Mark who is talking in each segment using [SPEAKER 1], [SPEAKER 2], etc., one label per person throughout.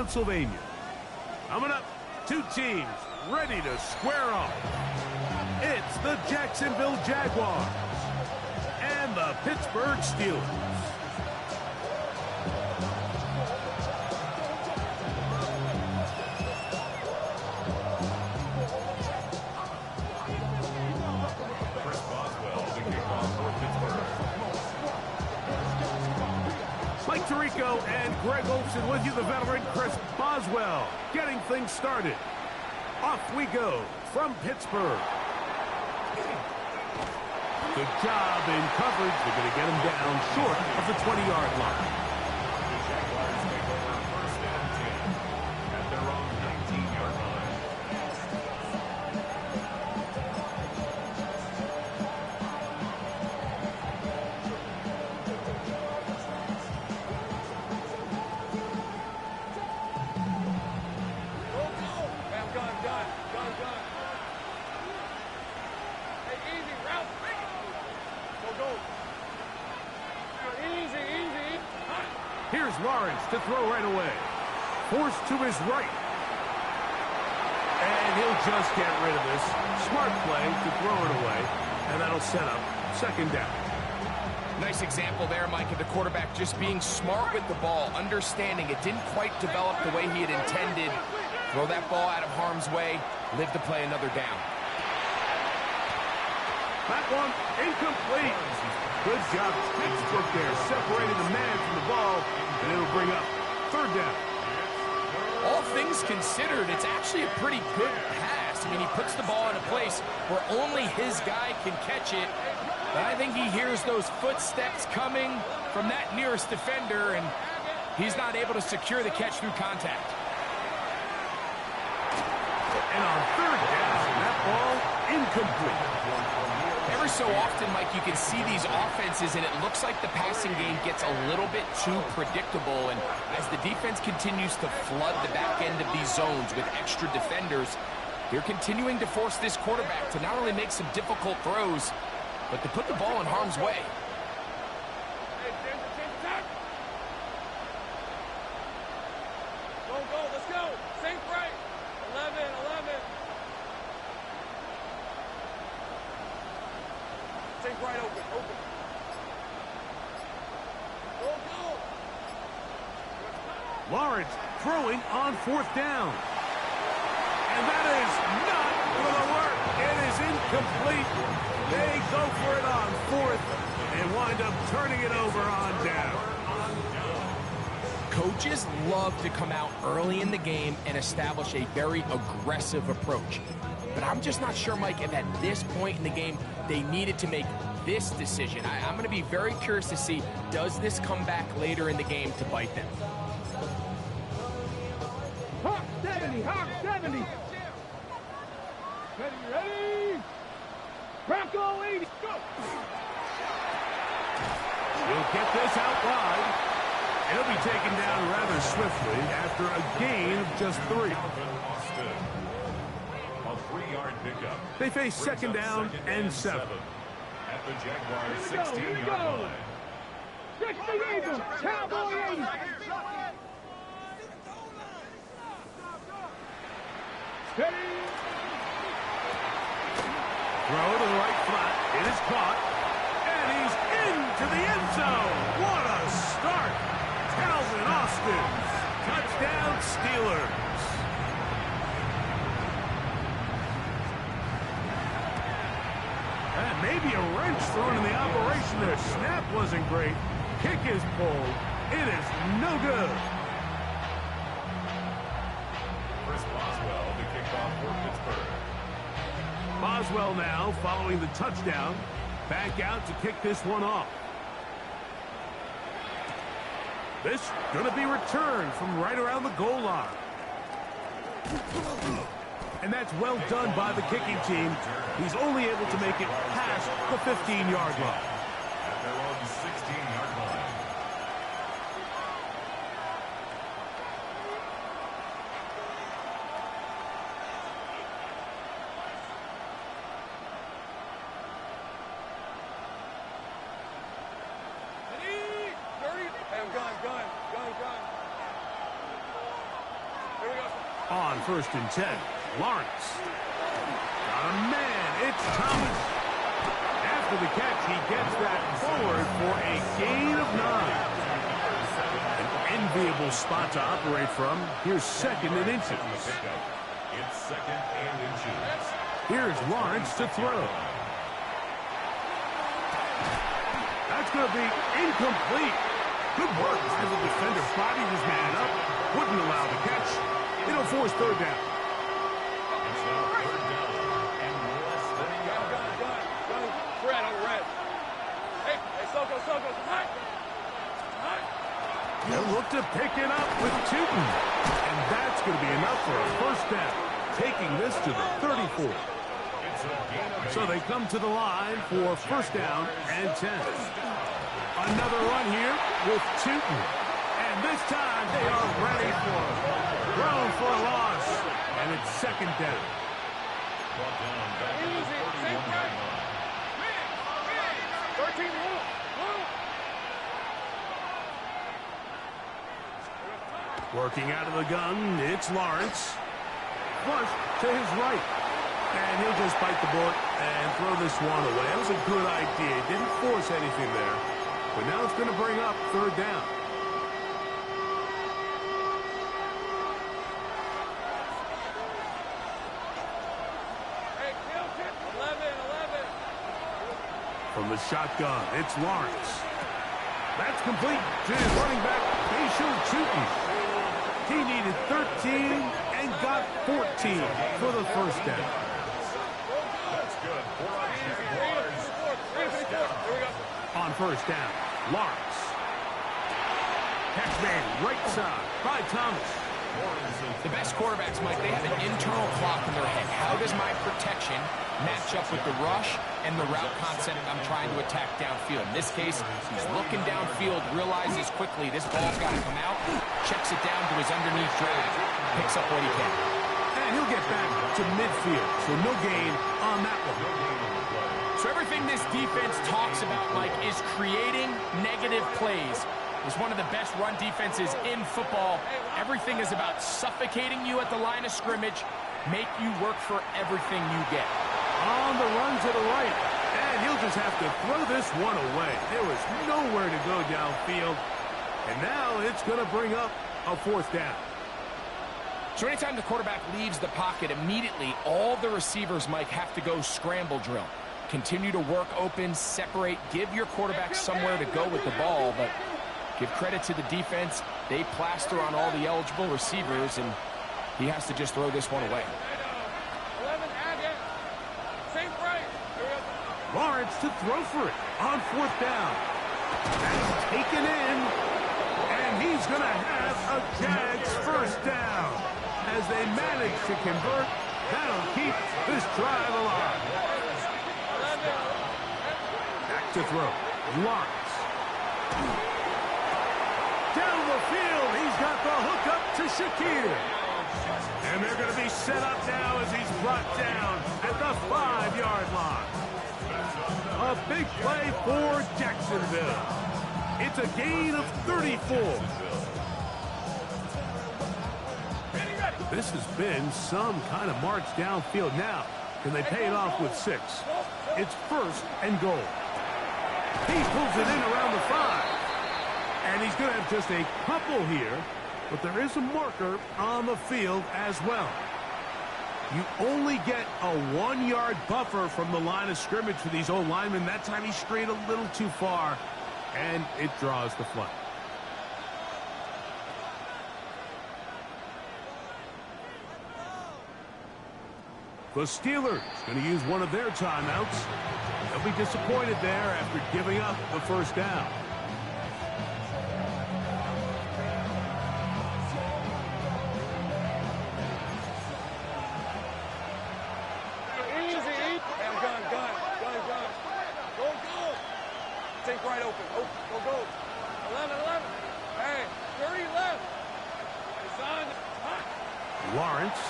[SPEAKER 1] Pennsylvania. Coming up, two teams ready to square off. It's the Jacksonville Jaguars and the Pittsburgh Steelers. Mike Tirico and Greg Olsen with you, the veteran Chris Boswell, getting things started. Off we go from Pittsburgh. Good job in coverage. They're going to get him down short of the 20-yard line.
[SPEAKER 2] The Jaguars take over first and 10 at their own 19-yard line.
[SPEAKER 1] Here's Lawrence to throw right away. Forced to his right. And he'll just get rid of this. Smart play to throw it away. And that'll set up second down.
[SPEAKER 3] Nice example there, Mike, of the quarterback just being smart with the ball, understanding it didn't quite develop the way he had intended. Throw that ball out of harm's way, live to play another down.
[SPEAKER 1] That one incomplete. Good job, textbook there, separating the man from the ball, and it'll bring up third down.
[SPEAKER 3] All things considered, it's actually a pretty good pass. I mean, he puts the ball in a place where only his guy can catch it. But I think he hears those footsteps coming from that nearest defender, and he's not able to secure the catch through contact.
[SPEAKER 1] And on third down, that ball incomplete.
[SPEAKER 3] Every so often, Mike, you can see these offenses, and it looks like the passing game gets a little bit too predictable. And as the defense continues to flood the back end of these zones with extra defenders, they're continuing to force this quarterback to not only make some difficult throws, but to put the ball in harm's way.
[SPEAKER 4] Go, let's go. Safe right. 11. Safe right, open. Go.
[SPEAKER 1] Lawrence throwing on fourth down. And that is not going to work. It is incomplete. They go for it on fourth and wind up turning it over on down.
[SPEAKER 3] Coaches love to come out early in the game and establish a very aggressive approach. But I'm just not sure, Mike, if at this point in the game they needed to make this decision. I'm going to be very curious to see, does this come back later in the game to bite them?
[SPEAKER 4] Hawk 70. Ready. Bronco 80. Go.
[SPEAKER 1] He'll get this out wide. He'll be taken down rather swiftly after a gain of just 3.
[SPEAKER 2] A 3-yard pickup.
[SPEAKER 1] They face second down and 7.
[SPEAKER 2] At the Jaguars' 16-yard line.
[SPEAKER 4] 60 Eagles. Cowboy 80. Steady.
[SPEAKER 1] Throw to the right flat. It is caught. And he's into the end zone. What a start. Calvin Austin. Touchdown Steelers. And maybe a wrench thrown in the operation there. Snap wasn't great. Kick is pulled. It is no good.
[SPEAKER 2] Chris Boswell, the kickoff for Pittsburgh.
[SPEAKER 1] Boswell now following the touchdown. Back out to kick this one off. This going to be returned from right around the goal line. And that's well done by the kicking team. He's only able to make it past the 15-yard line.
[SPEAKER 2] At their own 16-yard line.
[SPEAKER 4] Gun.
[SPEAKER 1] On 1st and 10, Lawrence. Got a man, it's Thomas. After the catch, he gets that forward for a gain of 9. An enviable spot to operate from. Here's 2nd and inches.
[SPEAKER 2] It's 2nd and inches.
[SPEAKER 1] Here's Lawrence to throw. That's going to be incomplete. Good work as the defender bodied his man up. Wouldn't allow the catch. It'll force 3rd down.
[SPEAKER 2] It's now 3rd down and less than a yard.
[SPEAKER 4] Red, over red. Hey, Soko, hi.
[SPEAKER 1] They'll look to pick it up with Tootin. And that's going to be enough for a 1st down, taking this to the 34. So they come to the line for 1st down and 10. Another run here with Tootin. And this time they are ready for it. Thrown for a loss. And it's 2nd down.
[SPEAKER 2] Brought down back to the 31-yard line.
[SPEAKER 4] 13 move.
[SPEAKER 1] Working out of the gun, it's Lawrence. Flush to his right. And he'll just bite the bullet and throw this one away. That was a good idea. Didn't force anything there. But now it's going to bring up 3rd down.
[SPEAKER 4] Hey, 11.
[SPEAKER 1] From the shotgun, it's Lawrence. That's complete to his running back, Facial Tootin. He needed 13 and got 14 for the 1st down.
[SPEAKER 2] That's good. 4 on Jaguars.
[SPEAKER 1] On 1st down, Lawrence. Catch made right side by Thomas.
[SPEAKER 3] The best quarterbacks, Mike, they have an internal clock in their head. How does my protection match up with the rush and the route concept I'm trying to attack downfield? In this case, he's looking downfield, realizes quickly this ball's got to come out, checks it down to his underneath drag, picks up what he can.
[SPEAKER 1] And he'll get back to midfield, so no gain on that one.
[SPEAKER 3] So everything this defense talks about, Mike, is creating negative plays. It's one of the best run defenses in football. Everything is about suffocating you at the line of scrimmage, make you work for everything you get.
[SPEAKER 1] On the run to the right, and he'll just have to throw this one away. There was nowhere to go downfield, and now it's going to bring up a 4th down.
[SPEAKER 3] So anytime the quarterback leaves the pocket, immediately all the receivers, Mike, have to go scramble drill. Continue to work open, separate, give your quarterback somewhere to go with the ball, but give credit to the defense. They plaster on all the eligible receivers, and he has to just throw this one away.
[SPEAKER 4] 11, same right.
[SPEAKER 1] Lawrence to throw for it on 4th down. That's taken in, and he's going to have a Jags 1st down. As they manage to convert, that'll keep this drive alive. Back to throw. Lawrence. Down the field, he's got the hook up to Shakir. And they're going to be set up now as he's brought down at the 5-yard line. A big play for Jacksonville. It's a gain of 34. This has been some kind of march downfield now. Can they pay it off with 6? It's 1st and goal. He pulls it in around the 5. And he's going to have just a couple here, but there is a marker on the field as well. You only get a 1-yard buffer from the line of scrimmage for these old linemen. That time he strayed a little too far, and it draws the flag. The Steelers going to use one of their timeouts. They'll be disappointed there after giving up the 1st down.
[SPEAKER 4] Take right open. Oh, go. 11. Hey, 30 left. It's on.
[SPEAKER 1] Lawrence.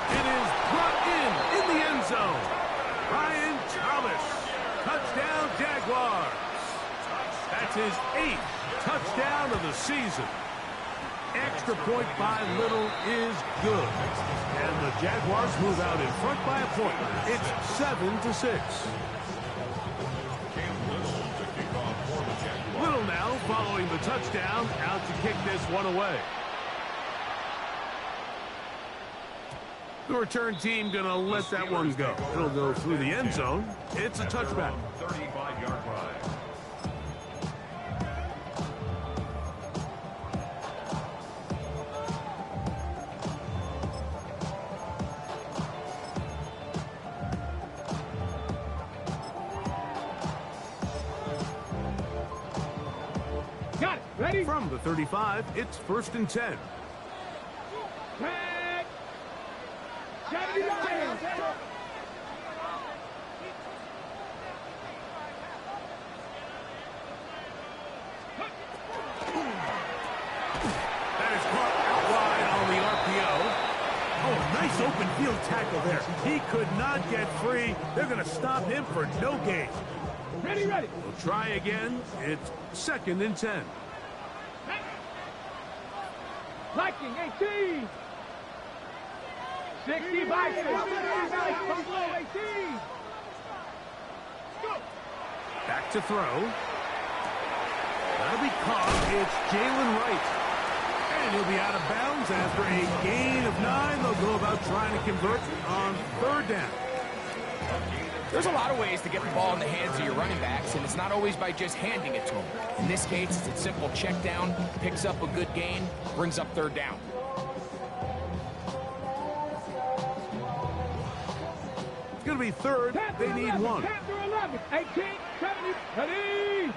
[SPEAKER 1] It is brought in the end zone. Brian Thomas. Touchdown, Jaguars. That's his 8th touchdown of the season. extra point by Little is good. And the Jaguars move out in front by a point. It's 7-6. Little now following the touchdown, out to kick this one away. The return team going to let that one go. It'll go through the end zone. It's a touchback.
[SPEAKER 2] 35-yard line.
[SPEAKER 4] Got it. Ready?
[SPEAKER 1] From the 35, it's 1st and 10.
[SPEAKER 4] Tag. 79.
[SPEAKER 1] That is caught out wide on the RPO. Oh, nice open field tackle there. He could not get free. They're going to stop him for no gain.
[SPEAKER 4] Ready, ready.
[SPEAKER 1] We'll try again. It's 2nd and 10.
[SPEAKER 4] Liking 18. 60 by 60. 18.
[SPEAKER 1] Back to throw. That'll be caught. It's Jalen Wright. And he'll be out of bounds after a gain of 9. They'll go about trying to convert on 3rd down.
[SPEAKER 3] There's a lot of ways to get the ball in the hands of your running backs, and it's not always by just handing it to them. In this case, it's a simple check down, picks up a good gain, brings up 3rd down.
[SPEAKER 1] It's going to be 3rd. They need 1.
[SPEAKER 4] 11, 18, 70, ready.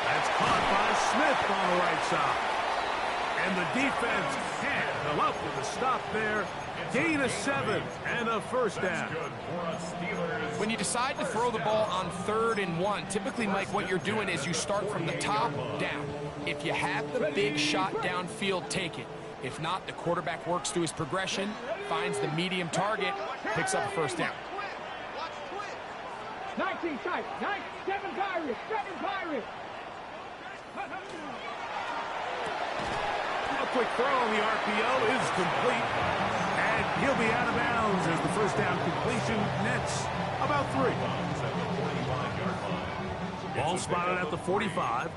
[SPEAKER 1] That's caught by Smith on the right side. And the defense can't come up with a stop there. Gain of 7 and a 1st down.
[SPEAKER 3] When you decide to throw the ball on 3rd and 1, typically, Mike, what you're doing is you start from the top down. If you have the big shot downfield, take it. If not, the quarterback works through his progression, finds the medium target, picks up a 1st down.
[SPEAKER 4] 19 tight, 7 Pirates, 7 Pirates.
[SPEAKER 1] A quick throw on the RPO is complete. And he'll be out of bounds as the 1st down completion nets about 3. Ball spotted at the 45.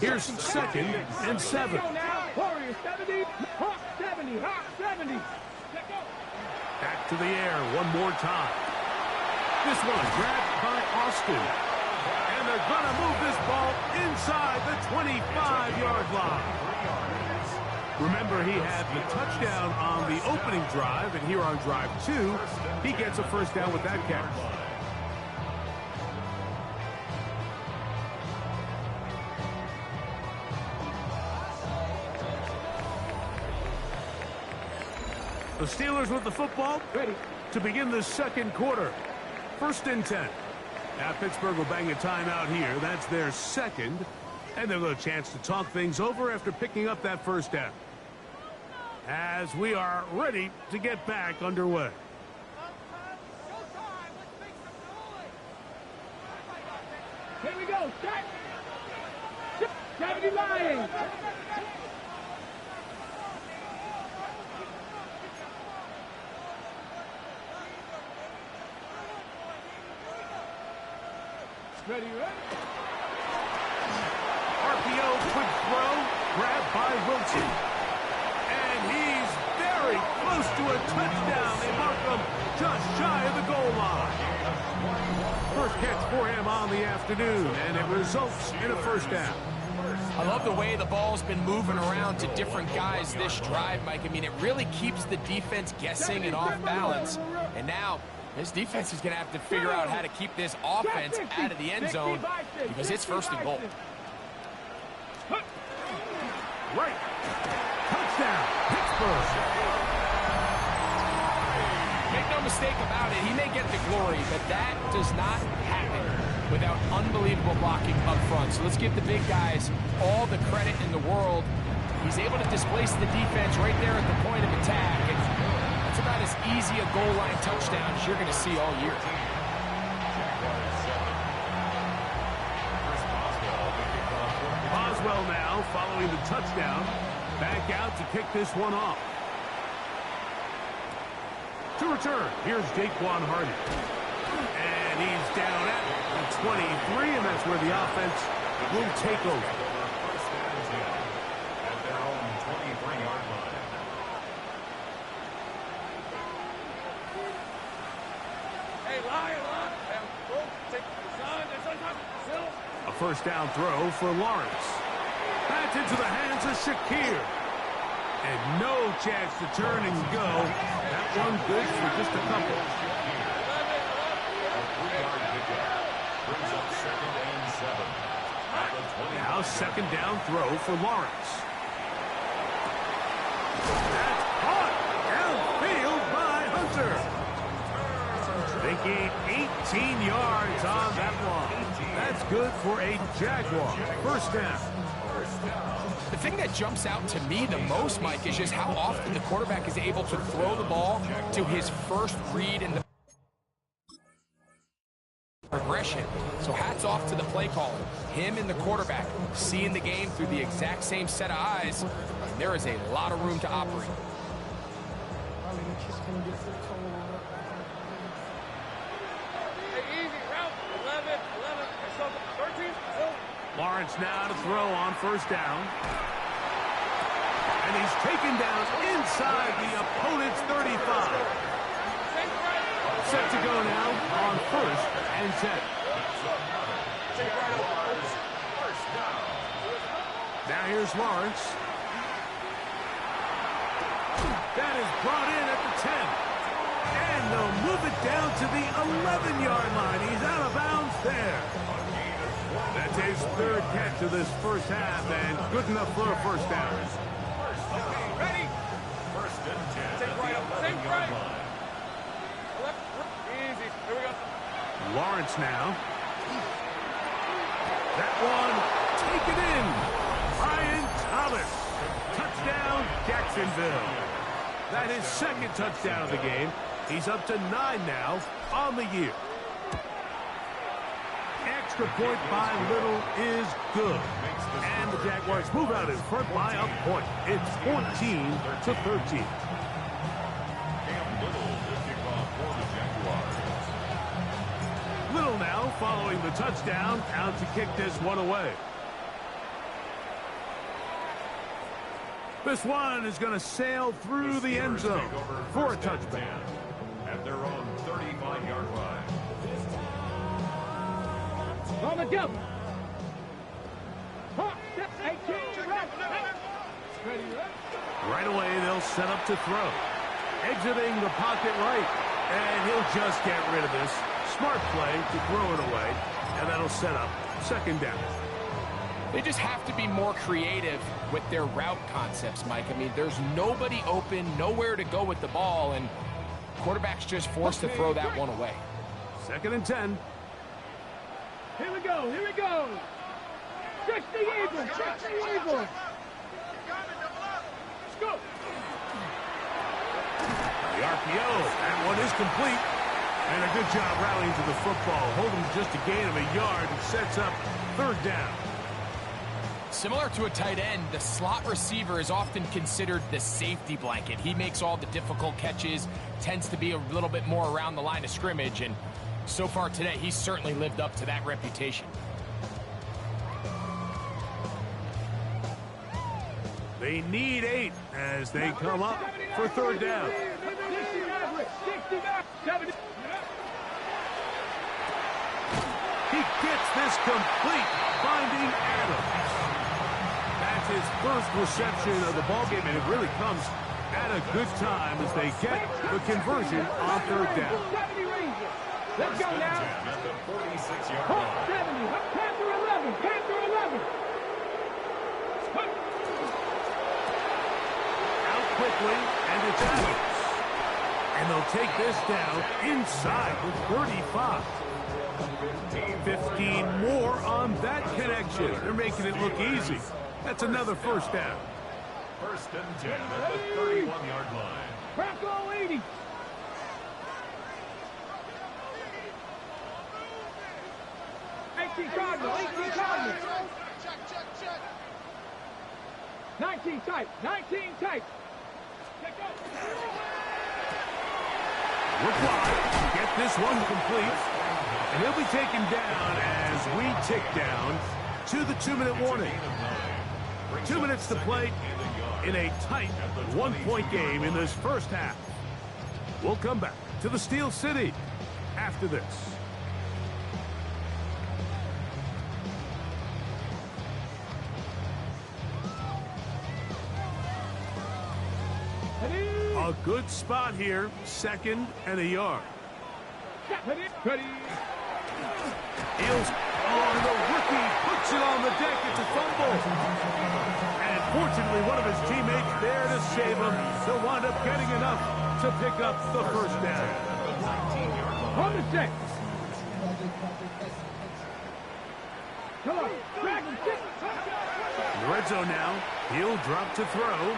[SPEAKER 1] Here's 2nd and 7.
[SPEAKER 4] Warriors 70, Hawk 70, Hawk 70.
[SPEAKER 1] Back to the air one more time. This one grabbed by Austin. And they're going to move this ball inside the 25-yard line. Remember, he had the touchdown on the opening drive, and here on drive 2, he gets a 1st down with that catch. The Steelers with the football
[SPEAKER 4] Ready
[SPEAKER 1] to begin the 2nd quarter. 1st and 10. Now Pittsburgh will bang a timeout here. That's their 2nd. And they'll get a chance to talk things over after picking up that 1st down. As we are ready to get back underway.
[SPEAKER 4] Here we go. Set. 70 Lions. Ready, ready.
[SPEAKER 1] RPO quick throw, grabbed by Wilson. And he's very close to a touchdown. They mark him just shy of the goal line. First catch for him on the afternoon, and it results in a 1st down.
[SPEAKER 3] I love the way the ball's been moving around to different guys this drive, Mike. I mean, it really keeps the defense guessing and off balance. And now, this defense is going to have to figure out how to keep this offense out of the end zone because it's 1st and goal.
[SPEAKER 1] Right. Touchdown, Pittsburgh.
[SPEAKER 3] Make no mistake about it, he may get the glory, but that does not happen without unbelievable blocking up front. So let's give the big guys all the credit in the world. He's able to displace the defense right there at the point of attack. And that's about as easy a goal line touchdown as you're going to see all year.
[SPEAKER 1] Boswell now following the touchdown. Back out to kick this one off. To return, here's Jaquan Hardy. And he's down at the 23, and that's where the offense will take over.
[SPEAKER 2] First and 10 at their own 23-yard line.
[SPEAKER 4] Hey, line.
[SPEAKER 1] A first down throw for Lawrence. Back into the hands of Shakir. And no chance to turn and go. That one good for just a couple.
[SPEAKER 2] Brings up 2nd and 7. At the 20.
[SPEAKER 1] Now second down throw for Lawrence. That's caught downfield by Hunter. They gain 18 yards on that one. That's good for a Jaguar. First down.
[SPEAKER 3] The thing that jumps out to me the most, Mike, is just how often the quarterback is able to throw the ball to his first read in the progression. So hats off to the play caller. Him and the quarterback seeing the game through the exact same set of eyes. There is a lot of room to operate.
[SPEAKER 1] Lawrence now to throw on first down. And he's taken down inside the opponent's 35. Set to go now on first and 10. Now here's Lawrence. That is brought in at the 10. And they'll move it down to the 11-yard line. He's out of bounds there. That's his third catch of this first half, and good enough for a first down.
[SPEAKER 4] Ready?
[SPEAKER 2] First and 10.
[SPEAKER 4] Take right up. Take right. Easy. Here we go.
[SPEAKER 1] Lawrence now. That one taken in. Brian Thomas. Touchdown, Jacksonville. That is second touchdown of the game. He's up to 9 now on the year. Extra point by Little is good. And the Jaguars move out in front by a point. It's 14-13. Little now following the touchdown, out to kick this one away. This one is going to sail through the end zone for a touchdown.
[SPEAKER 2] At their own 35-yard line.
[SPEAKER 4] On the jump.
[SPEAKER 1] Right away, they'll set up to throw. Exiting the pocket right. And he'll just get rid of this. Smart play to throw it away. And that'll set up second down.
[SPEAKER 3] They just have to be more creative with their route concepts, Mike. I mean, there's nobody open, nowhere to go with the ball, and quarterback's just forced to throw that one away.
[SPEAKER 1] Second and 10.
[SPEAKER 4] Here we go. Here we go. Check the eagle. Check the eagle. Let's go.
[SPEAKER 1] The RPO. That one is complete. And a good job rallying to the football. Holding just a gain of a yard and sets up third down.
[SPEAKER 3] Similar to a tight end, the slot receiver is often considered the safety blanket. He makes all the difficult catches, tends to be a little bit more around the line of scrimmage, and so far today, he's certainly lived up to that reputation.
[SPEAKER 1] They need 8 as they come up for third down. He gets this complete, finding Adams. That's his first reception of the ballgame, and it really comes at a good time as they get the conversion on third down.
[SPEAKER 4] Let's go now.
[SPEAKER 2] At the 46-yard
[SPEAKER 4] Hawk
[SPEAKER 2] line.
[SPEAKER 4] 70. Panther 11. Panther 11.
[SPEAKER 1] Out quickly, and it's Adams. And they'll take this down inside the 35. 15 more on that connection. They're making it look easy. That's another first down.
[SPEAKER 2] First and 10 at the 31-yard line.
[SPEAKER 4] Bronco 80. Cardinal. 19 tight. 19 tight.
[SPEAKER 1] Look wide. Get this one complete. And he'll be taken down as we tick down to the 2-minute warning. 2 minutes to play in a tight one-point game in this first half. We'll come back to the Steel City after this. A good spot here, 2nd and a yard. Heels on the rookie, puts it on the deck. It's a fumble. And fortunately, one of his teammates there to save him. He'll wind up getting enough to pick up the first down.
[SPEAKER 4] On the deck.
[SPEAKER 1] In the red zone now, he'll drop to throw.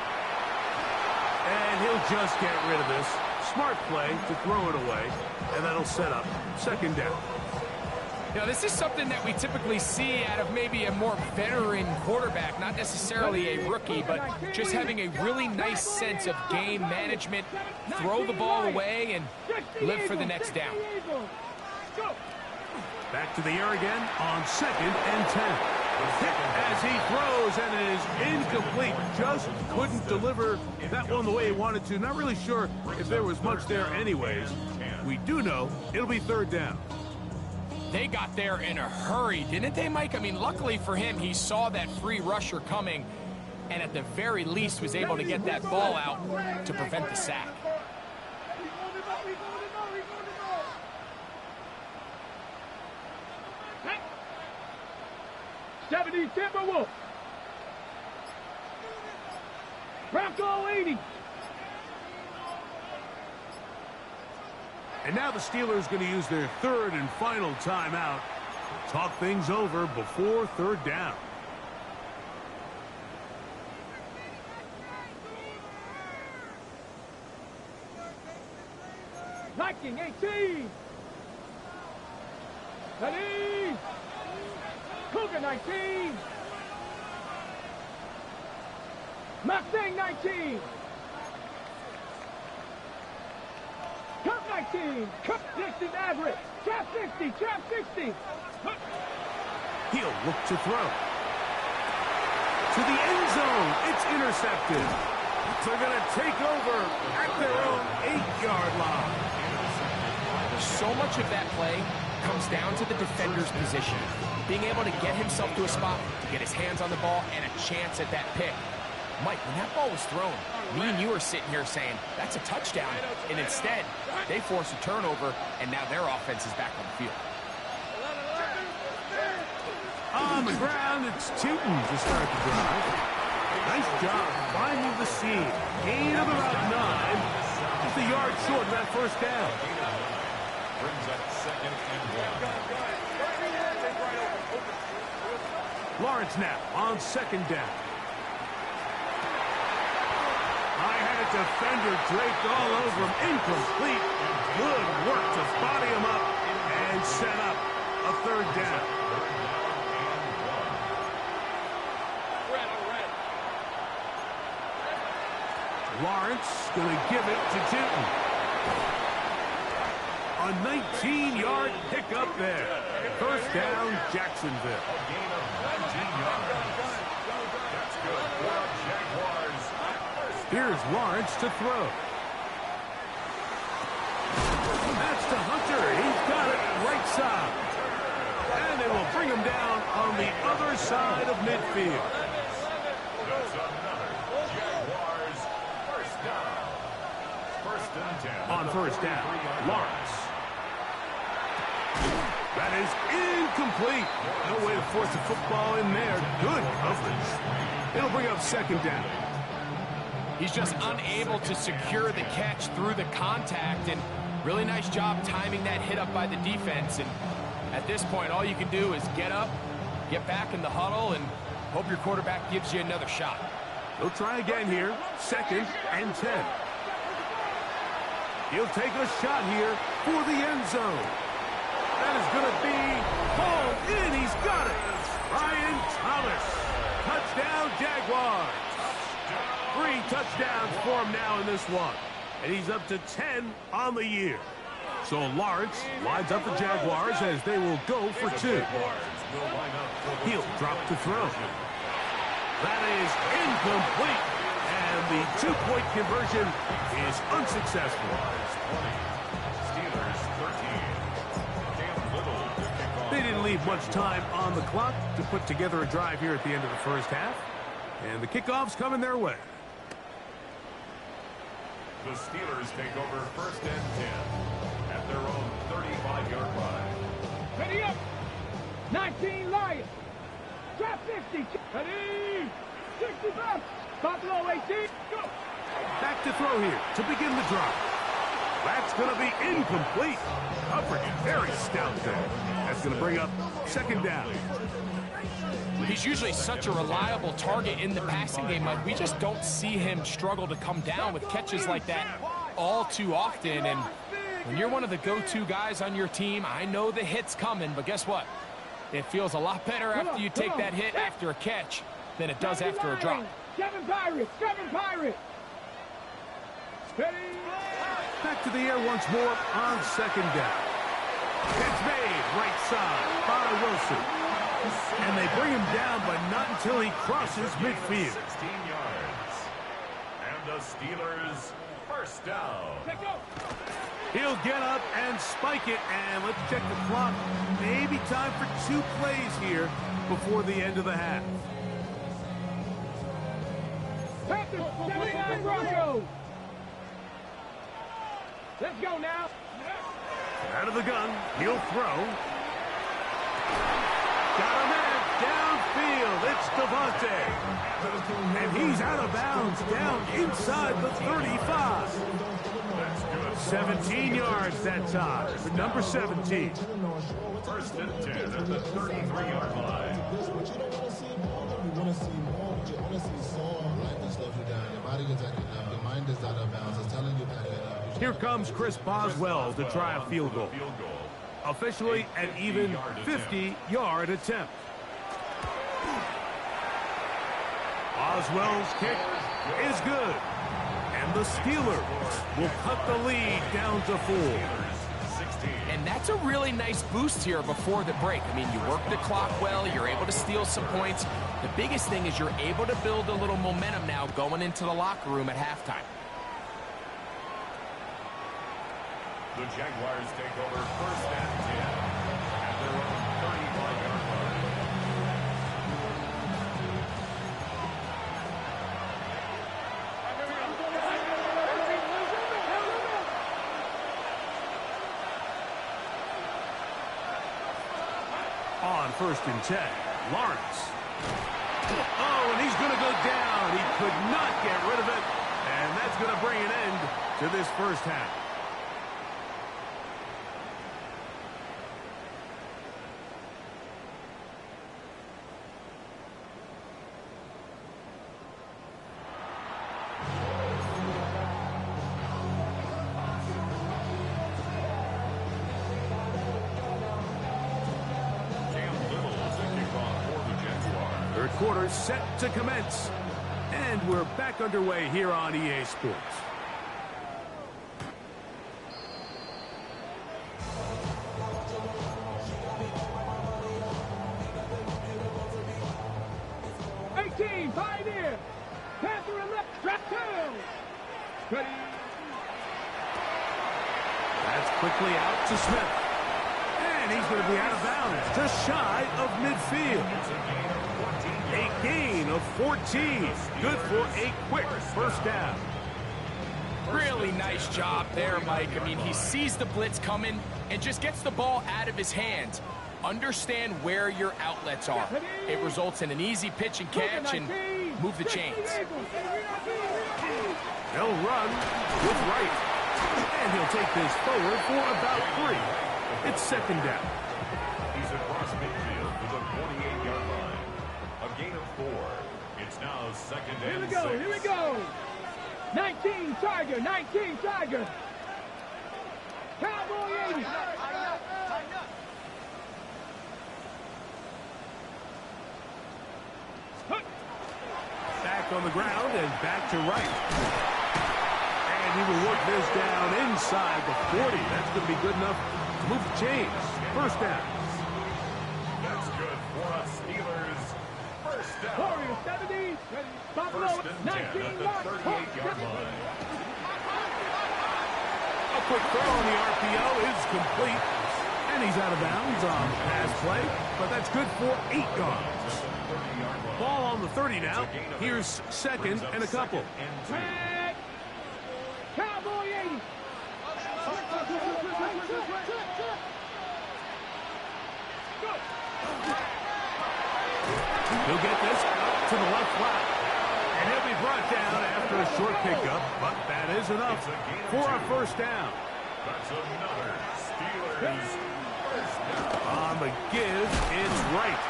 [SPEAKER 1] And he'll just get rid of this. Smart play to throw it away. And that'll set up 2nd down.
[SPEAKER 3] Now, this is something that we typically see out of maybe a more veteran quarterback, not necessarily a rookie, but just having a really nice sense of game management, throw the ball away, and live for the next down.
[SPEAKER 1] Back to the air again on 2nd and 10. Hit as he throws, and it is incomplete. Just couldn't deliver that one the way he wanted to. Not really sure if there was much there anyways. We do know it'll be 3rd down.
[SPEAKER 3] They got there in a hurry, didn't they, Mike? I mean, luckily for him, he saw that free rusher coming, and at the very least was able to get that ball out to prevent the sack.
[SPEAKER 4] Timberwolves. Bronco 80.
[SPEAKER 1] And now the Steelers going to use their 3rd and final timeout. Talk things over before 3rd down.
[SPEAKER 4] Viking 18. Ready. Cougar 19. Mustang 19. Cup 19. Cup 60 average. Trap 60. Trap 60.
[SPEAKER 1] He'll look to throw. To the end zone. It's intercepted. They're going to take over at their own 8-yard line.
[SPEAKER 3] So much of that play comes down to the defender's position. Being able to get himself to a spot, to get his hands on the ball, and a chance at that pick. Mike, when that ball was thrown, me and you were sitting here saying, that's a touchdown. And instead, they force a turnover, and now their offense is back on the field.
[SPEAKER 1] On the ground, it's Tootin to start the drive. Nice job finding the seam. Gain of about 9. Just a yard short of that first down.
[SPEAKER 2] Brings up 2nd and 1.
[SPEAKER 1] Lawrence now on 2nd down. I had a defender draped all over him. Incomplete. Good work to body him up and set up a 3rd down. Lawrence going to give it to Tootin. A 19-yard pickup there. 1st down, Jacksonville.
[SPEAKER 2] A gain of 19 yards. That's good for the Jaguars.
[SPEAKER 1] Here's Lawrence to throw. That's to Hunter. He's got it right side. And they will bring him down on the other side of midfield.
[SPEAKER 2] That's another Jaguars 1st down. 1st and 10.
[SPEAKER 1] On 1st down, Lawrence. That is incomplete. No way to force the football in there. Good coverage. It'll bring up 2nd down.
[SPEAKER 3] He's just unable to secure the catch through the contact, and really nice job timing that hit up by the defense. And at this point, all you can do is get up, get back in the huddle, and hope your quarterback gives you another shot.
[SPEAKER 1] He'll try again here. 2nd and 10. He'll take a shot here for the end zone. That is going to be hauled in. He's got it. Ryan Thomas. Touchdown, Jaguars. touchdowns for him now in this one. And he's up to 10 on the year. So Lawrence lines up the Jaguars as they will go for 2. He'll drop to throw. That is incomplete. And the 2-point conversion is unsuccessful. They didn't leave much time on the clock to put together a drive here at the end of the first half. And the kickoff's coming their way.
[SPEAKER 2] The Steelers take over 1st and 10 at their own 35-yard line.
[SPEAKER 4] Ready up. 19 Lions. Drop 50. Ready. 65. Buffalo 18. Go.
[SPEAKER 1] Back to throw here to begin the drive. That's going to be incomplete. Coverage very stout there. That's going to bring up 2nd down.
[SPEAKER 3] He's usually such a reliable target in the passing game. Like, we just don't see him struggle to come down with catches like that all too often. And when you're one of the go-to guys on your team, I know the hit's coming, but guess what? It feels a lot better after you take that hit after a catch than it does after a drop.
[SPEAKER 4] Seven Pirates.
[SPEAKER 1] Back to the air once more on 2nd down. It's made right side by Wilson. And they bring him down, but not until he crosses midfield.
[SPEAKER 2] 16 yards. And the Steelers 1st down.
[SPEAKER 1] He'll get up and spike it, and let's check the clock. Maybe time for 2 plays here before the end of the half.
[SPEAKER 4] Let's go now.
[SPEAKER 1] Out of the gun, he'll throw. Got him in, downfield, it's Devontae. And he's out of bounds, down inside the 35. 17 yards that time for number 17.
[SPEAKER 2] 1st and 10 at the 33-yard line.
[SPEAKER 1] Here comes Chris Boswell to try a field goal. Officially an even 50-yard attempt. Boswell's kick is good. And the Steelers will cut the lead down to 4.
[SPEAKER 3] And that's a really nice boost here before the break. I mean, you work the clock well, you're able to steal some points. The biggest thing is you're able to build a little momentum now going into the locker room at halftime.
[SPEAKER 2] The Jaguars take over 1st and 10 at their own 35-yard line.
[SPEAKER 1] On 1st and 10, Lawrence. Oh, and he's going to go down. He could not get rid of it. And that's going to bring an end to this first half. Third quarter set to commence. And we're back underway here on EA Sports.
[SPEAKER 4] Pioneer. Panther and left. Trap 2. Ready.
[SPEAKER 1] That's quickly out to Smith. And he's going to be out of bounds, just shy of midfield. A gain of 14. Good for a quick first down.
[SPEAKER 3] Really nice job there, Mike. I mean, he sees the blitz coming and just gets the ball out of his hands. Understand where your outlets are. It results in an easy pitch and catch and move the chains.
[SPEAKER 1] He'll run with right. And he'll take this forward for about 3. It's second down.
[SPEAKER 2] He's across midfield to the 48-yard line. A gain of 4. It's now second and 6.
[SPEAKER 4] Here we go. 19 Tiger, 19 Tiger. Cowboy 80.
[SPEAKER 1] Back on the ground and back to right. And he will work this down inside the 40. That's going to be good enough to move the chains. First down.
[SPEAKER 2] That's good for us Steelers. First down. First and 10 at the 38-yard line.
[SPEAKER 1] A quick throw on the RPO is complete. And he's out of bounds on the pass play. But that's good for 8 yards. Ball on the 30 now. Here's second and a couple.
[SPEAKER 4] Cowboy 80.
[SPEAKER 1] He'll get this up to the left flat. And he'll be brought down after a short pickup. But that is enough for a first down.
[SPEAKER 2] That's another Steelers first down.
[SPEAKER 1] On the give, it's right.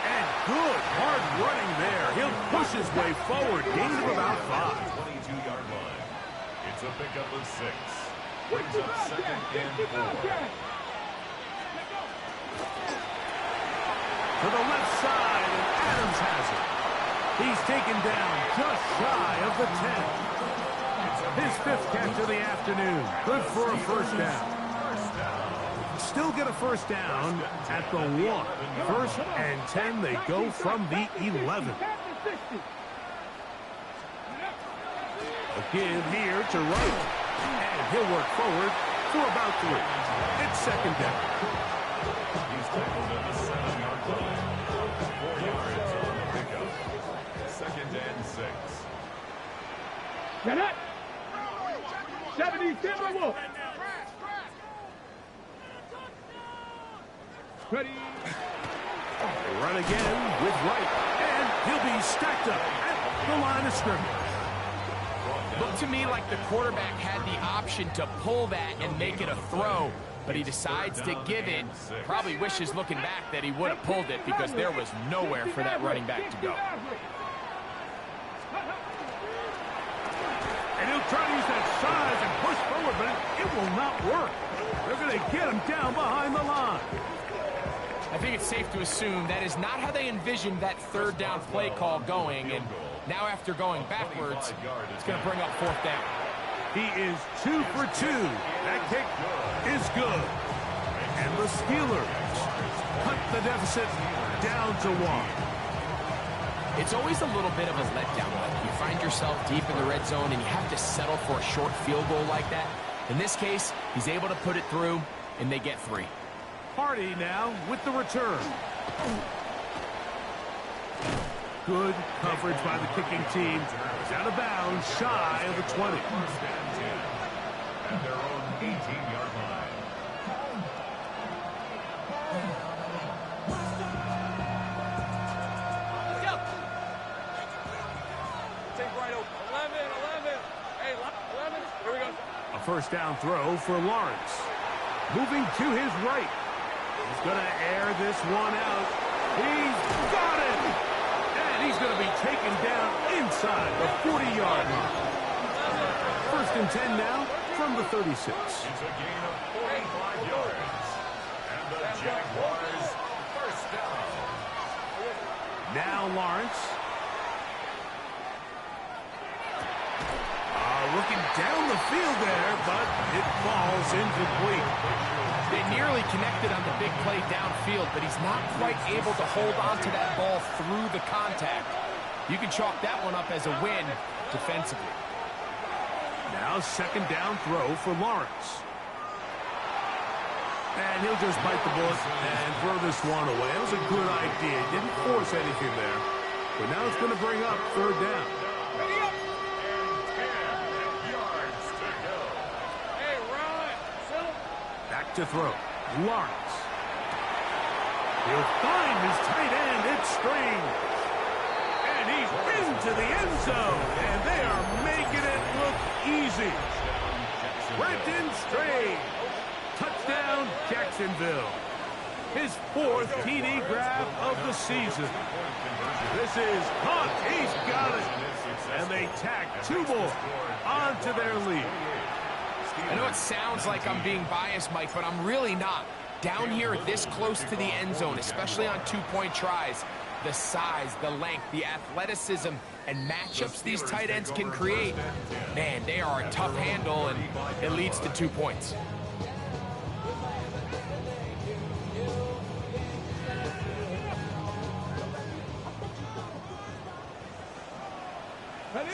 [SPEAKER 1] And good hard running there. He'll push his way forward. Gain of about 5.
[SPEAKER 2] 22-yard line. It's a pickup of 6. Brings up second and 4.
[SPEAKER 1] To the left side, and Adams has it. He's taken down just shy of the 10. His 5th catch of the afternoon. Good for a first down. Still get a first down at the 1. First and 10, they go from the 11. A give here to right. And he'll work forward for about 3. It's second down.
[SPEAKER 2] He's tackled at the 7-yard line. 4 yards on the pickup. Second and 6.
[SPEAKER 4] Get it. 77. Ready.
[SPEAKER 1] They run again with right. And he'll be stacked up at the line of scrimmage.
[SPEAKER 3] Looked to me like the quarterback had the option to pull that and make it a throw, but he decides to give it. Probably wishes looking back that he would have pulled it because there was nowhere for that running back to go.
[SPEAKER 1] And he'll try to use that size and push forward, but it will not work. They're going to get him down behind the line.
[SPEAKER 3] I think it's safe to assume that is not how they envisioned that third down play call going, and now after going backwards, it's going to bring up 4th down.
[SPEAKER 1] He is 2 for 2. That kick is good. And the Steelers cut the deficit down to 1.
[SPEAKER 3] It's always a little bit of a letdown. Like you find yourself deep in the red zone and you have to settle for a short field goal like that. In this case, he's able to put it through, and they get 3.
[SPEAKER 1] Hardy now with the return. Good coverage by the kicking team. It's out of bounds, shy of the 20.
[SPEAKER 2] First and 10 at their own 18-yard line.
[SPEAKER 4] Let's go. Take right open. 11. Hey, 11. Here we go.
[SPEAKER 1] A first down throw for Lawrence. Moving to his right. He's going to air this one out. He's got it! And he's going to be taken down inside the 40-yard line. First and 10 now from the 36.
[SPEAKER 2] It's a gain of 45 yards. And the Jaguars first down.
[SPEAKER 1] Now Lawrence. Looking down the field there, but it falls incomplete.
[SPEAKER 3] They nearly connected on the big play downfield, but he's not quite able to hold on to that ball through the contact. You can chalk that one up as a win defensively.
[SPEAKER 1] Now second down throw for Lawrence. And he'll just bite the bullet and throw this one away. That was a good idea. Didn't force anything there. But now it's going to bring up third down.
[SPEAKER 4] Ready up.
[SPEAKER 1] To throw. Lawrence. He'll find his tight end. It's Strange. And he's into the end zone. And they are making it look easy. Brenton Strange. Touchdown, Jacksonville. His 4th TD grab of the season. This is caught. He's got it. And they tack 2 more onto their lead.
[SPEAKER 3] I know it sounds like I'm being biased, Mike, but I'm really not. Down here this close to the end zone, especially on 2-point tries, the size, the length, the athleticism, and matchups these tight ends can create, man, they are a tough handle, and it leads to 2 points.
[SPEAKER 4] Ready?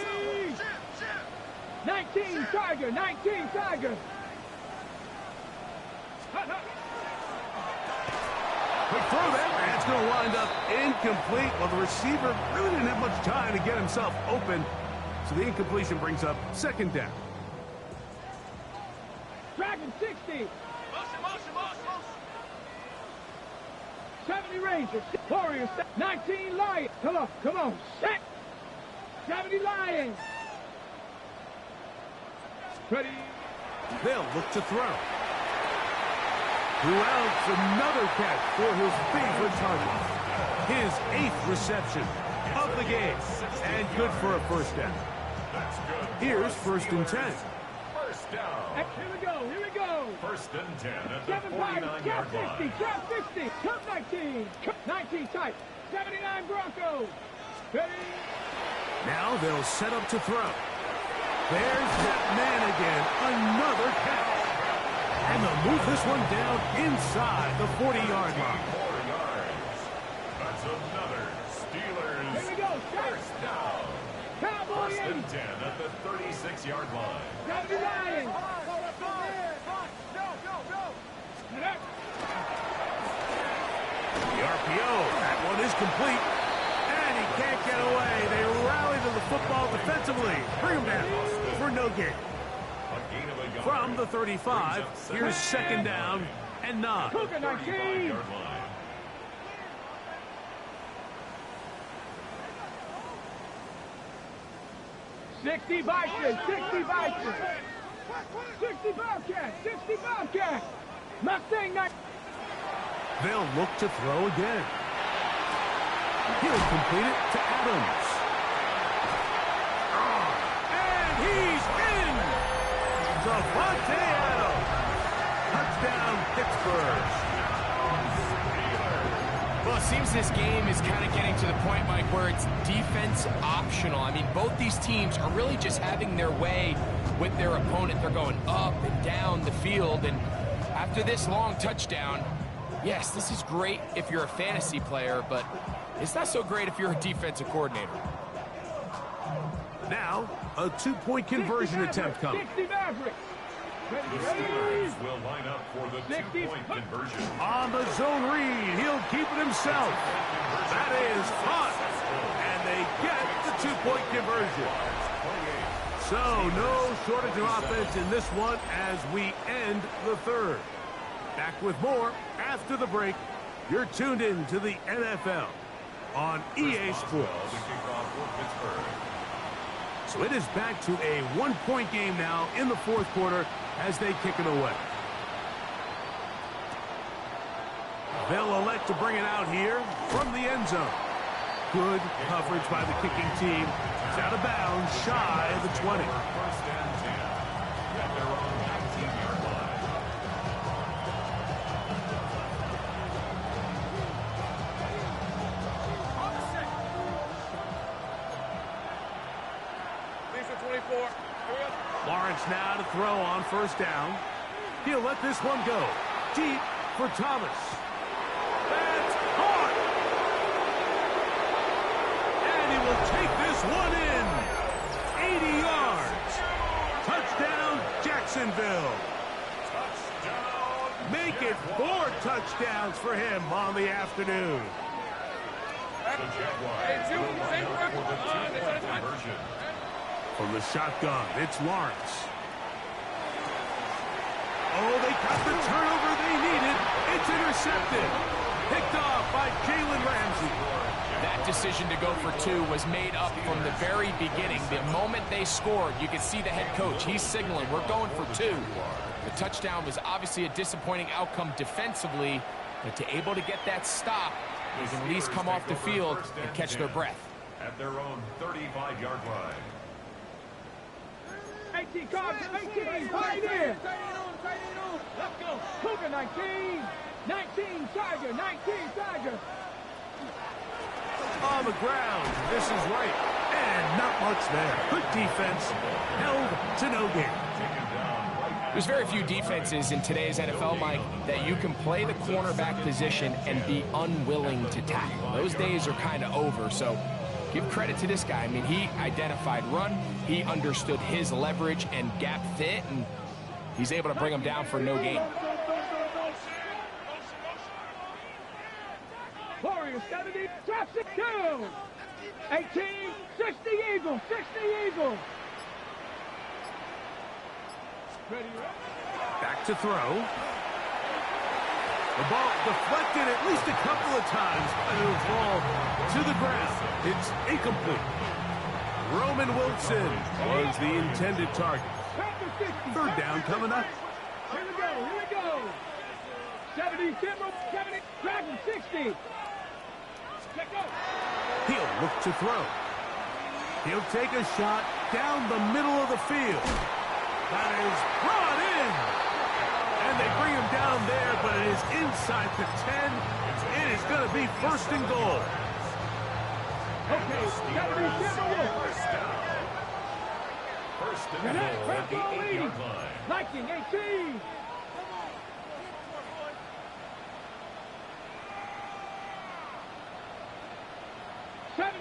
[SPEAKER 4] 19 Tiger, 19 Tiger.
[SPEAKER 1] Quick throw there, and it's going to wind up incomplete. Well, the receiver really didn't have much time to get himself open, so the incompletion brings up second down.
[SPEAKER 4] Dragon 60. 70 Rangers. Warriors. 19 Lions. Come on. Set. 70 Lions. Ready.
[SPEAKER 1] They'll look to throw. Throughout another catch for his favorite target. His 8th reception of the game. And good for a first down. Here's 1st and 10.
[SPEAKER 2] First down.
[SPEAKER 4] Here we go.
[SPEAKER 2] 1st and 10 at the
[SPEAKER 4] 7 Pirates,
[SPEAKER 2] 49-yard
[SPEAKER 4] drop 50,
[SPEAKER 2] line.
[SPEAKER 4] drop 50, cut 19, cut 19 tight, 79 Broncos. Ready?
[SPEAKER 1] Now they'll set up to throw. There's that man again. Another catch. And they'll move this one down inside the 40-yard line.
[SPEAKER 2] 4 yards. That's another Steelers.
[SPEAKER 4] Here we go,
[SPEAKER 2] First down.
[SPEAKER 4] Cowboys.
[SPEAKER 2] 1st and 10 at the 36-yard line.
[SPEAKER 4] 70 Lions.
[SPEAKER 1] The RPO, that one is complete. And he can't get away. They rally to the football defensively. Bring him down for no gain. From the 35, here's 2nd down and 9.
[SPEAKER 4] Cougar 19. 60 Vikings, 60 Vikings. 60 Bobcats, 60 Bobcats. Mustang 9.
[SPEAKER 1] They'll look to throw again. He'll complete it to Adams. And he's in! Devontae Adams. Touchdown, Pittsburgh.
[SPEAKER 3] Well, it seems this game is kind of getting to the point, Mike, where it's defense optional. I mean, both these teams are really just having their way with their opponent. They're going up and down the field, and after this long touchdown, yes, this is great if you're a fantasy player, but it's not so great if you're a defensive coordinator.
[SPEAKER 1] Now, a 2-point conversion attempt coming.
[SPEAKER 4] 60 Mavericks.
[SPEAKER 2] The Steelers will line up for the 2-point conversion.
[SPEAKER 1] On the zone read, he'll keep it himself. That is hot. And they get the 2-point conversion. So, no shortage of offense in this one as we end the 3rd. Back with more after the break. You're tuned in to the NFL on EA Sports. So it is back to a 1-point game now in the 4th quarter as they kick it away. They'll elect to bring it out here from the end zone. Good coverage by the kicking team. It's out of bounds, shy of the 20.
[SPEAKER 2] 1st and 10 at their own 19-yard line.
[SPEAKER 1] Lawrence now to throw on 1st down. He'll let this one go. Deep for Thomas. That's caught. And he will take this one in. 80 yards. Touchdown, Jacksonville.
[SPEAKER 2] Touchdown.
[SPEAKER 1] Make it 4 touchdowns for him on the afternoon.
[SPEAKER 2] The Jaguars will line up for the 2-point conversion.
[SPEAKER 1] From the shotgun, it's Lawrence. Oh, they got the turnover they needed. It's intercepted. Picked off by Jalen Ramsey.
[SPEAKER 3] That decision to go for 2 was made up from the very beginning. The moment they scored, you could see the head coach. He's signaling, we're going for 2. The touchdown was obviously a disappointing outcome defensively, but to able to get that stop, they can at least come off the field and catch their breath.
[SPEAKER 2] At their own 35-yard line.
[SPEAKER 4] 18 Cubs, 18, tight end. Let's go. Cougar 19, 19 Tiger, 19 Tiger.
[SPEAKER 1] on the ground. This is right. And not much there. Good defense. Held to no gain.
[SPEAKER 3] There's very few defenses in today's NFL, Mike, that you can play the cornerback position and be unwilling to tackle. Those days are kind of over, so give credit to this guy. I mean, he identified run, he understood his leverage and gap fit, and he's able to bring him down for no gain.
[SPEAKER 4] Warriors 70, drops it 2. 18, 60 Eagles, 60 Eagles. Ready,
[SPEAKER 1] back to throw. The ball deflected at least a couple of times, and it'll fall to the ground. It's incomplete. Roman Wilson was the intended target. Third down coming up.
[SPEAKER 4] Here we go. 70, 70, Dragon 60. Check go.
[SPEAKER 1] He'll look to throw. He'll take a shot down the middle of the field. That is brought in. And they bring him down there, but it is inside the 10. It is going to be first and goal.
[SPEAKER 4] Okay, 70,
[SPEAKER 2] First down. First and goal at the 8-yard line.
[SPEAKER 4] Viking 18.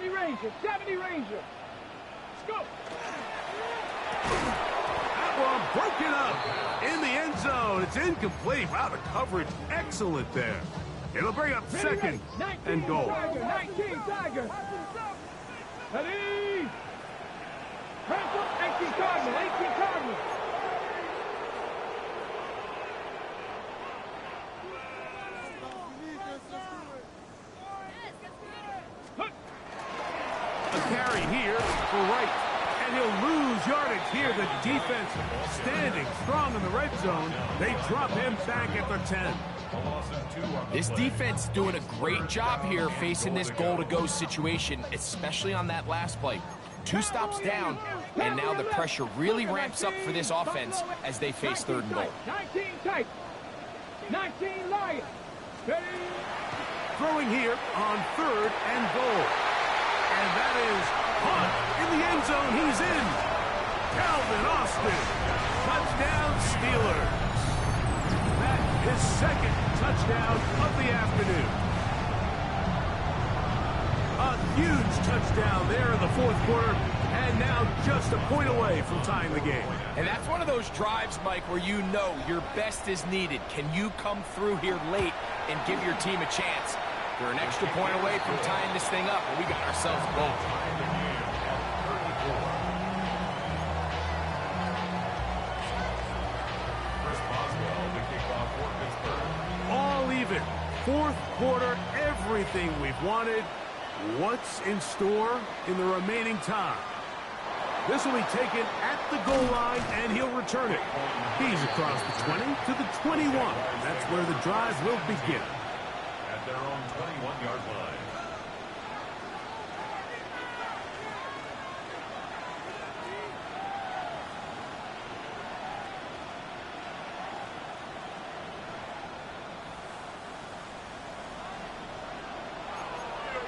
[SPEAKER 4] Ranger, 70 Ranger. Let's go.
[SPEAKER 1] That one broken up in the end zone. It's incomplete. Wow, the coverage excellent there. It'll bring up second and goal.
[SPEAKER 4] 19 Tiger. Ready. 18 Cardinal, 18 Cardinal.
[SPEAKER 1] Carry here for Wright, and he'll lose yardage here. The defense standing strong in the red zone. They drop him back at the 10.
[SPEAKER 3] This defense doing a great job here facing this goal-to-go situation, especially on that last play. 2 stops down, and now the pressure really ramps up for this offense as they face third and goal.
[SPEAKER 4] 19 tight. 19 Lion. Ready.
[SPEAKER 1] Throwing here on third and goal. And that is Hunt in the end zone. He's in. Calvin Austin. Touchdown Steelers. That is second touchdown of the afternoon. A huge touchdown there in the fourth quarter. And now just a point away from tying the game.
[SPEAKER 3] And that's one of those drives, Mike, where you know your best is needed. Can you come through here late and give your team a chance? We're an extra point away from tying this thing up, and we got ourselves a goal.
[SPEAKER 1] All even. Fourth quarter, everything we've wanted. What's in store in the remaining time? This will be taken at the goal line, and he'll return it. He's across the 20 to the 21. That's where the drive will begin.
[SPEAKER 2] At their own 21-yard line.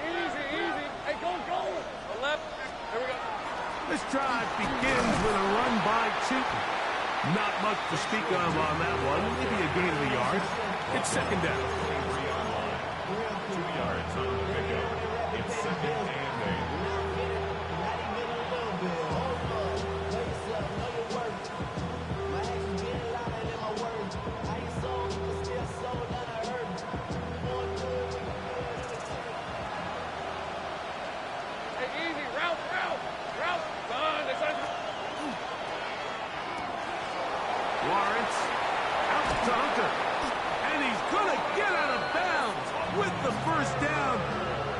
[SPEAKER 4] Easy. Hey, go. The left. Here we go.
[SPEAKER 1] This drive begins with a run by Chilton. Not much to speak of on that one. Maybe a gain of a yard. It's second down.
[SPEAKER 2] 2 yards on the pickup. It's second and 8.
[SPEAKER 4] Hey, easy. Route. Son, it's on.
[SPEAKER 1] Lawrence out to Hunter. And he's going to get out of bounds with the first down.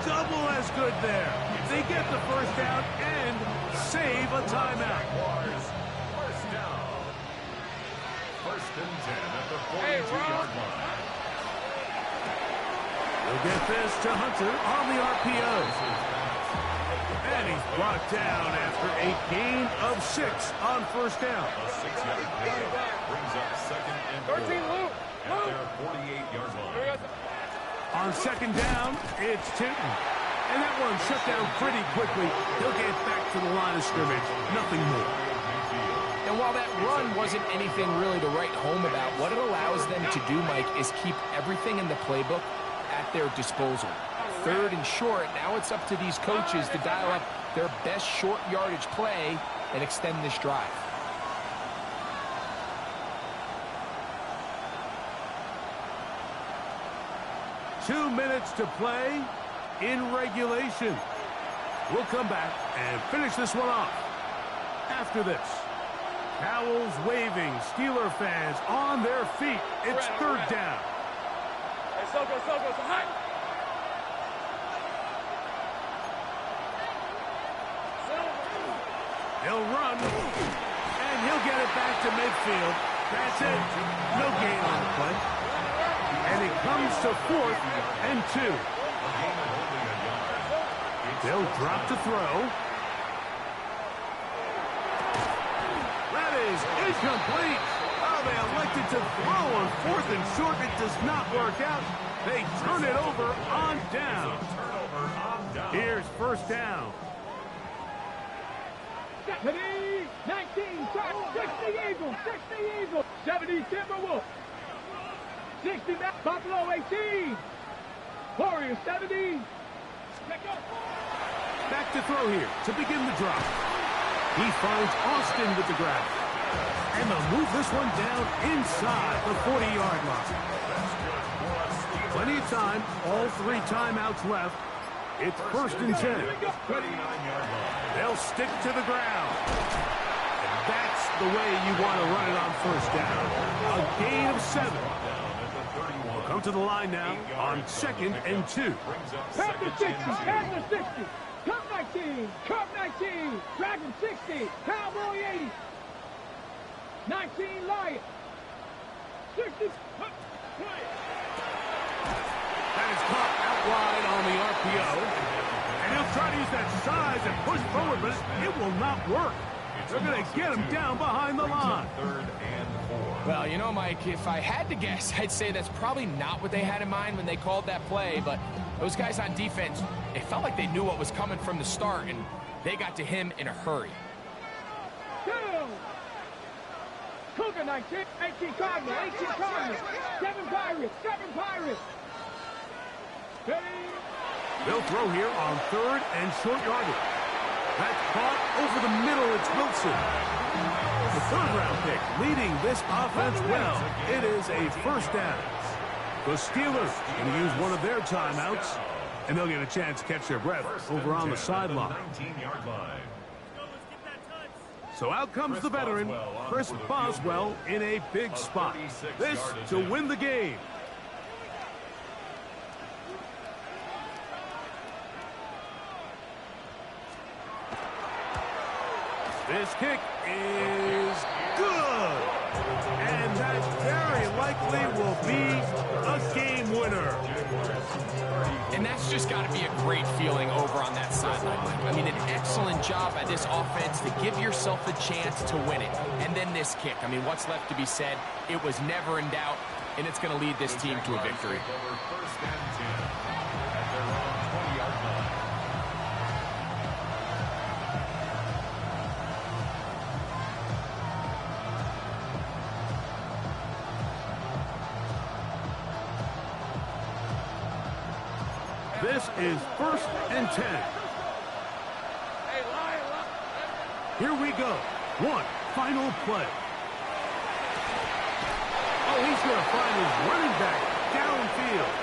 [SPEAKER 1] Double as good there. They get the first down and save a timeout.
[SPEAKER 2] Jaguars, first down. First and 10 at the 42-yard line.
[SPEAKER 1] We'll get this to Hunter on the RPO. And he's brought down after a gain of 6 on first down.
[SPEAKER 2] A 6-yard pickup brings up second and 4 at their 48-yard line.
[SPEAKER 1] On second down, it's Tinton. And that one shut down pretty quickly. He'll get back to the line of scrimmage. Nothing more.
[SPEAKER 3] And while that run wasn't anything really to write home about, what it allows them to do, Mike, is keep everything in the playbook at their disposal. 3rd and short, now it's up to these coaches to dial up their best short yardage play and extend this drive.
[SPEAKER 1] Two minutes to play in regulation. We'll come back and finish this one off. After this, towels waving, Steeler fans on their feet. It's 3rd down.
[SPEAKER 4] Hey, so high.
[SPEAKER 1] He'll run, and he'll get it back to midfield. That's it. No gain on the play. And it comes to 4th and 2. They'll drop to throw. That is incomplete. Oh, they elected to throw on 4th and short. It does not work out. They turn it over on down. Here's 1st down.
[SPEAKER 5] 70, 19, 60 Eagles, 70 Timberwolves, 60 Buffalo 18, Warriors 70.
[SPEAKER 1] Back to throw here to begin the drive. He finds Austin with the grab. And they'll move this one down inside the 40-yard line. Plenty of time, all 3 timeouts left. It's 1st and 10. They'll stick to the ground. And that's the way you want to run it on 1st down. A gain of 7. We'll come to the line now on 2nd and 2.
[SPEAKER 5] Panther 60, Cub 19, Dragon 60, Cowboy 80, 19 Lion, 60.
[SPEAKER 1] That is caught out wide on the RPO. And he'll try to use that size and push forward, but it will not work. They're going to get him down behind the line.
[SPEAKER 2] 3rd and 4.
[SPEAKER 3] Well, you know, Mike, if I had to guess, I'd say that's probably not what they had in mind when they called that play, but those guys on defense, it felt like they knew what was coming from the start, and they got to him in a hurry.
[SPEAKER 5] Cougar 19, 18 Cardinals, 7 Pirates. Ready?
[SPEAKER 1] They'll throw here on 3rd and short yardage. That's caught over the middle. It's Wilson. The 3rd-round pick leading this offense well. It is a 1st down. The Steelers going to use one of their timeouts, and they'll get a chance to catch their breath over on the sideline.
[SPEAKER 2] 19-yard line.
[SPEAKER 1] So out comes the veteran, Chris Boswell, in a big spot. This to win the game. This kick is good. And that very likely will be a game winner.
[SPEAKER 3] And that's just got to be a great feeling over on that sideline. I mean, an excellent job by this offense to give yourself a chance to win it. And then this kick. I mean, what's left to be said? It was never in doubt, and it's going to lead this team to a victory.
[SPEAKER 2] 1st and 10 at their own 20-yard line.
[SPEAKER 1] This is 1st and 10.
[SPEAKER 4] Hey, Lion.
[SPEAKER 1] Here we go. One final play. Oh, he's going to find his running back downfield.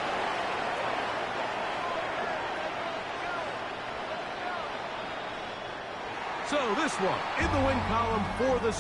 [SPEAKER 1] So this one in the win column for the